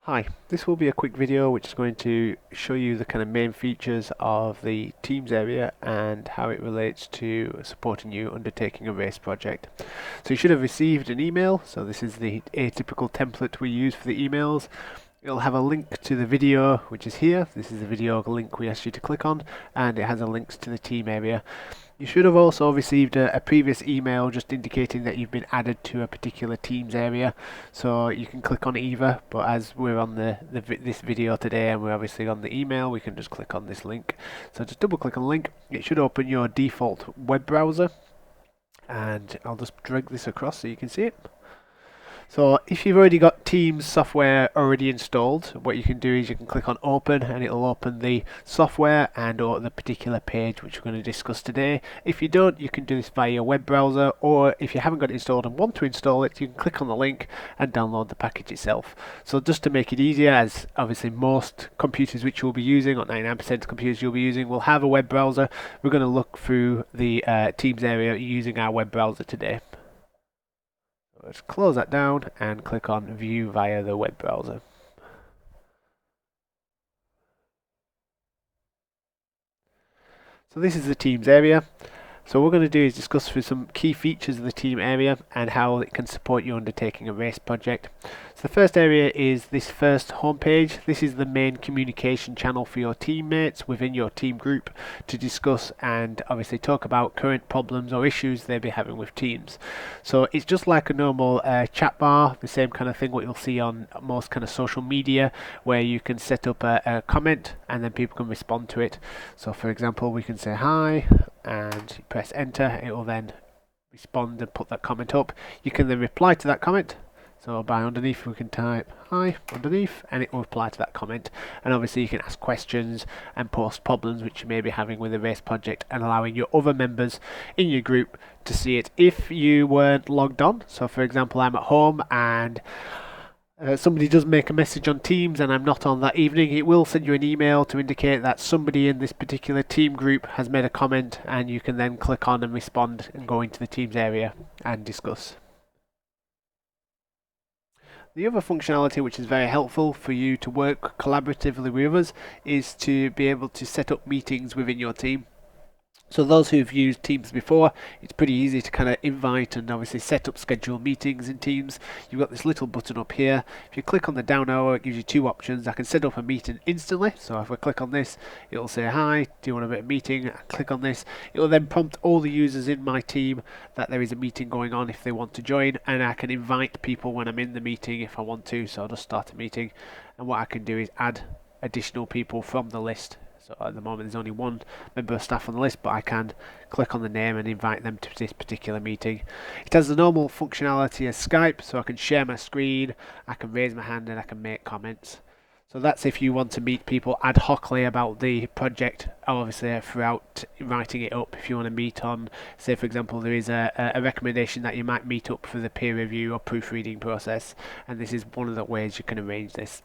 Hi, this will be a quick video which is going to show you the kind of main features of the Teams area and how it relates to supporting you undertaking a RaCE project. So you should have received an email, so this is the atypical template we use for the emails. It'll have a link to the video which is here. This is the video link we asked you to click on, and it has a link to the team area. You should have also received a previous email just indicating that you've been added to a particular Teams area, so you can click on either, but as we're on this video today and we're obviously on the email, we can just click on this link. So just double click on the link. It should open your default web browser, and I'll just drag this across so you can see it. So if you've already got Teams software already installed, what you can do is you can click on open and it'll open the software and or the particular page which we're going to discuss today. If you don't, you can do this via your web browser, or if you haven't got it installed and want to install it, you can click on the link and download the package itself. So just to make it easier, as obviously most computers which you'll be using, or 99% of computers you'll be using, will have a web browser, we're going to look through the Teams area using our web browser today. Let's close that down and click on view via the web browser. So this is the Teams area. So what we're going to do is discuss through some key features of the team area and how it can support you undertaking a RaCE project. So the first area is this first homepage. This is the main communication channel for your teammates within your team group to discuss and obviously talk about current problems or issues they'll be having with Teams. So it's just like a normal chat bar, the same kind of thing what you'll see on most kind of social media, where you can set up a comment and then people can respond to it. So for example, we can say hi and press enter. It will then respond and put that comment up. You can then reply to that comment. So by underneath we can type hi underneath and it will reply to that comment, and obviously you can ask questions and post problems which you may be having with the RaCE project and allowing your other members in your group to see it if you weren't logged on. So for example, I'm at home and somebody does make a message on Teams and I'm not on that evening, it will send you an email to indicate that somebody in this particular team group has made a comment, and you can then click on and respond and go into the Teams area and discuss. The other functionality which is very helpful for you to work collaboratively with others is to be able to set up meetings within your team. So those who've used Teams before, it's pretty easy to kind of invite and obviously set up scheduled meetings in Teams. You've got this little button up here. If you click on the down arrow, it gives you two options. I can set up a meeting instantly. So if I click on this, it'll say, hi, do you want a bit of meeting? I click on this. It will then prompt all the users in my team that there is a meeting going on if they want to join, and I can invite people when I'm in the meeting if I want to. So I'll just start a meeting, and what I can do is add additional people from the list. So at the moment there's only one member of staff on the list, but I can click on the name and invite them to this particular meeting. It has the normal functionality as Skype, so I can share my screen, I can raise my hand and I can make comments. So that's if you want to meet people ad hocly about the project, obviously throughout writing it up. If you want to meet on, say for example, there is a recommendation that you might meet up for the peer review or proofreading process, and this is one of the ways you can arrange this.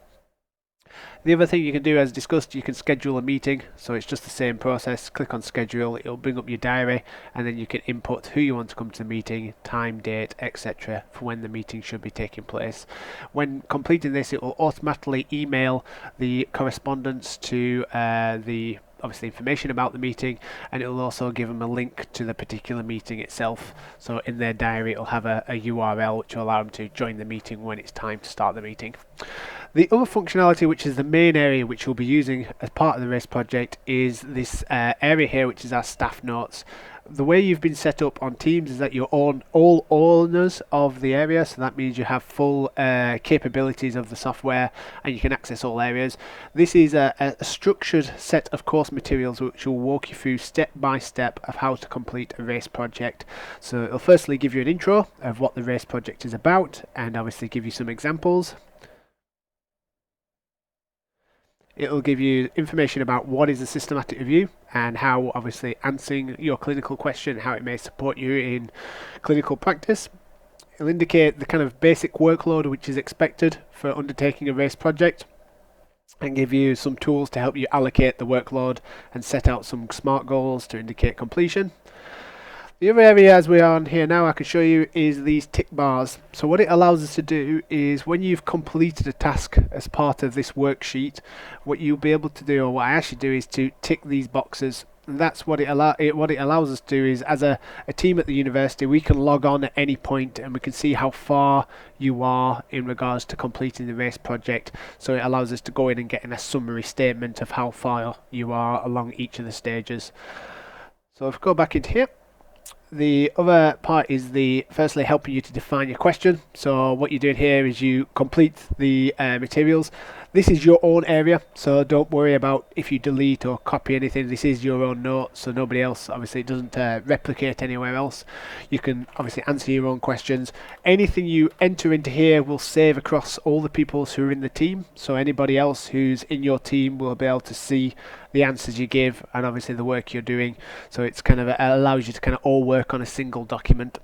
The other thing you can do, as discussed, you can schedule a meeting. So it's just the same process. Click on schedule, it'll bring up your diary, and then you can input who you want to come to the meeting, time, date, etc. for when the meeting should be taking place. When completing this, it will automatically email the correspondence to the obviously information about the meeting, and it will also give them a link to the particular meeting itself. So in their diary it will have a URL which will allow them to join the meeting when it's time to start the meeting. The other functionality, which is the main area which we'll be using as part of the RaCE project, is this area here, which is our staff notes. The way you've been set up on Teams is that you're all owners of the area, so that means you have full capabilities of the software and you can access all areas. This is a structured set of course materials which will walk you through step by step of how to complete a RaCE project. So it'll firstly give you an intro of what the RaCE project is about and obviously give you some examples. It'll give you information about what is a systematic review and how obviously answering your clinical question, how it may support you in clinical practice. It'll indicate the kind of basic workload which is expected for undertaking a RaCE project and give you some tools to help you allocate the workload and set out some SMART goals to indicate completion. The other area, as we are on here now, I can show you is these tick bars. So what it allows us to do is when you've completed a task as part of this worksheet, what you'll be able to do, or what I actually do, is to tick these boxes. And that's what it allows us to do is, as a team at the university, we can log on at any point and we can see how far you are in regards to completing the RaCE project. So it allows us to go in and get in a summary statement of how far you are along each of the stages. So if we go back into here, the other part is firstly helping you to define your question. So what you're doing here is you complete the materials. This is your own area, so don't worry about if you delete or copy anything. This is your own note, so nobody else, obviously it doesn't replicate anywhere else. You can obviously answer your own questions. Anything you enter into here will save across all the people who are in the team, so anybody else who's in your team will be able to see the answers you give and obviously the work you're doing. So it's kind of allows you to kind of all work on a single document.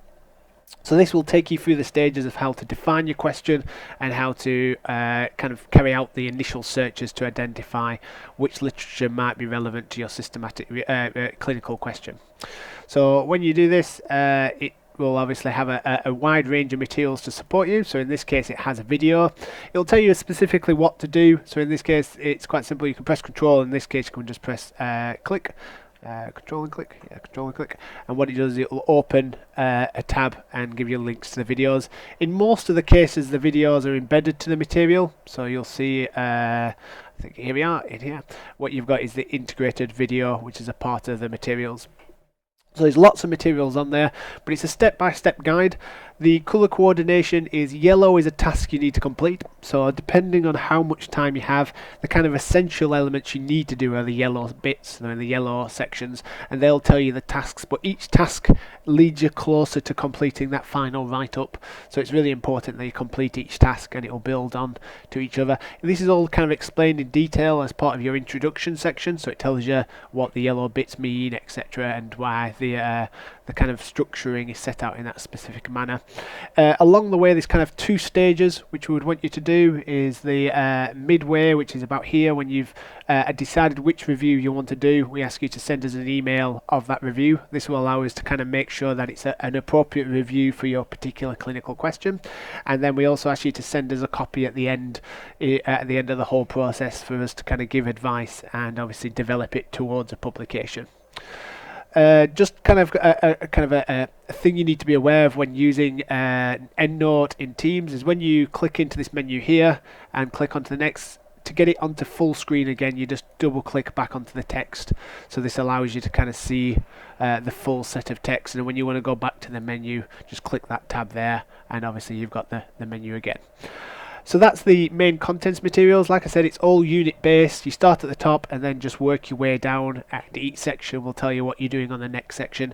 So this will take you through the stages of how to define your question and how to kind of carry out the initial searches to identify which literature might be relevant to your systematic clinical question. So when you do this, it will obviously have a wide range of materials to support you. So in this case it has a video. It'll tell you specifically what to do. So in this case it's quite simple. You can press control. In this case you can just press click. Control and click, control and click, and what it does is it will open a tab and give you links to the videos. In most of the cases the videos are embedded to the material, so you'll see I think here we are in here. What you've got is the integrated video, which is a part of the materials. So there's lots of materials on there, but it's a step-by-step guide. The colour coordination is yellow is a task you need to complete. So depending on how much time you have, the kind of essential elements you need to do are the yellow bits, they're in the yellow sections, and they'll tell you the tasks. But each task leads you closer to completing that final write-up. So it's really important that you complete each task and it will build on to each other. And this is all kind of explained in detail as part of your introduction section. So it tells you what the yellow bits mean, etc., and why the kind of structuring is set out in that specific manner. Along the way there's kind of two stages which we would want you to do. Is the midway, which is about here, when you've decided which review you want to do. We ask you to send us an email of that review. This will allow us to kind of make sure that it's an appropriate review for your particular clinical question, and then we also ask you to send us a copy at the end of the whole process for us to kind of give advice and obviously develop it towards a publication. Just kind of a thing you need to be aware of when using EndNote in Teams is when you click into this menu here and click onto the next, to get it onto full screen again, you just double click back onto the text. So this allows you to kind of see the full set of text, and when you want to go back to the menu, just click that tab there and obviously you've got the menu again. So that's the main contents materials. Like I said, it's all unit based. You start at the top and then just work your way down, and each section will tell you what you're doing on the next section.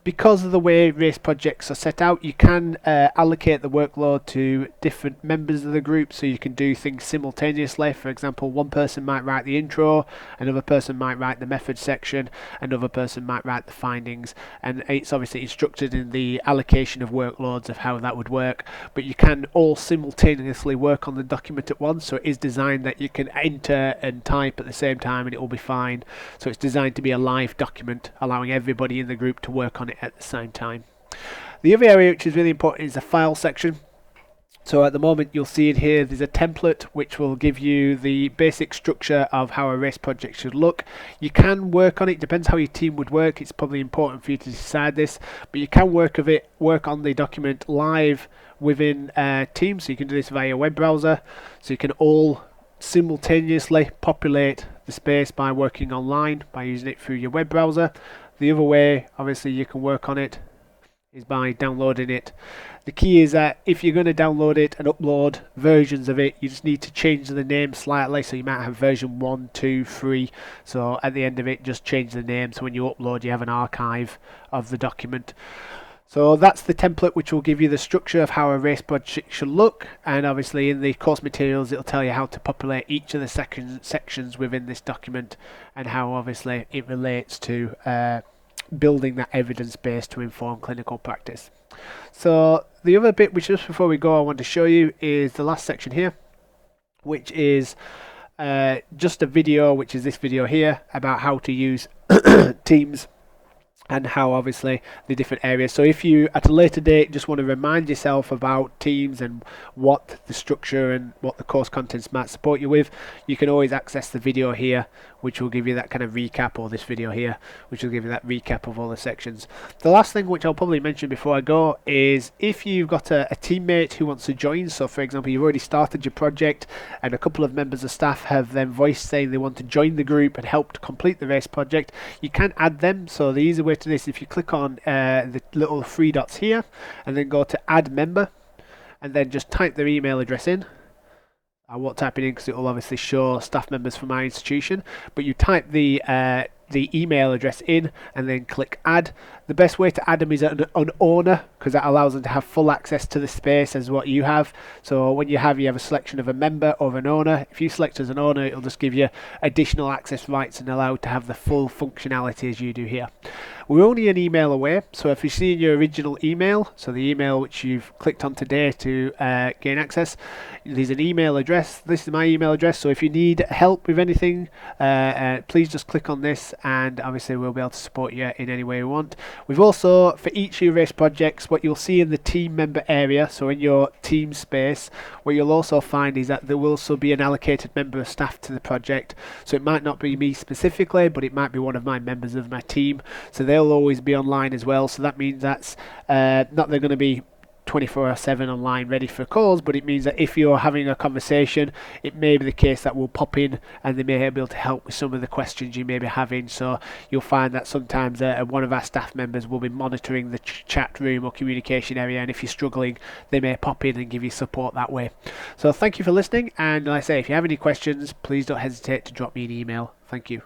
Because of the way RaCE projects are set out, you can allocate the workload to different members of the group, so you can do things simultaneously. For example, one person might write the intro, another person might write the method section, another person might write the findings, and it's obviously instructed in the allocation of workloads of how that would work, but you can all simultaneously work on the document at once. So it is designed that you can enter and type at the same time and it will be fine. So it's designed to be a live document, allowing everybody in the group to work on it at the same time. The other area which is really important is the file section. So at the moment you'll see in here there's a template which will give you the basic structure of how a RaCE project should look. You can work on it, depends how your team would work. It's probably important for you to decide this, but you can work on the document live within Teams. So you can do this via a web browser, so you can all simultaneously populate the space by working online by using it through your web browser. The other way obviously you can work on it is by downloading it. The key is that if you're going to download it and upload versions of it, you just need to change the name slightly. So you might have version 1, 2, 3. So at the end of it, just change the name, so when you upload you have an archive of the document. So that's the template which will give you the structure of how a RaCE project should look, and obviously in the course materials it'll tell you how to populate each of the sections within this document and how obviously it relates to building that evidence base to inform clinical practice. So the other bit which, just before we go, I want to show you is the last section here, which is just a video, which is this video here, about how to use Teams and how obviously the different areas. So if you at a later date just want to remind yourself about Teams and what the structure and what the course contents might support you with, you can always access the video here, which will give you that kind of recap, or this video here, which will give you that recap of all the sections. The last thing which I'll probably mention before I go is if you've got a teammate who wants to join, so for example you've already started your project and a couple of members of staff have then voiced saying they want to join the group and help to complete the RaCE project, you can add them. So the easy way to this, if you click on the little three dots here and then go to add member and then just type their email address in. I won't type it in because it will obviously show staff members from my institution, but you type the email address in and then click add. The best way to add them is an owner, because that allows them to have full access to the space as what you have. So when you have a selection of a member or an owner, if you select as an owner, it'll just give you additional access rights and allow to have the full functionality as you do here. We're only an email away, so if you see in your original email, so the email which you've clicked on today to gain access, there's an email address. This is my email address, so if you need help with anything, please just click on this and obviously we'll be able to support you in any way we want. We've also, for each of your RaCE projects, what you'll see in the team member area, so in your team space, what you'll also find is that there will also be an allocated member of staff to the project. So it might not be me specifically, but it might be one of my members of my team. So they'll always be online as well. So that means that's not they're going to be 24/7 online ready for calls, but it means that if you're having a conversation, it may be the case that we'll pop in and they may be able to help with some of the questions you may be having. So you'll find that sometimes one of our staff members will be monitoring the chat room or communication area, and if you're struggling, they may pop in and give you support that way. So thank you for listening, and like I say, if you have any questions, please don't hesitate to drop me an email. Thank you.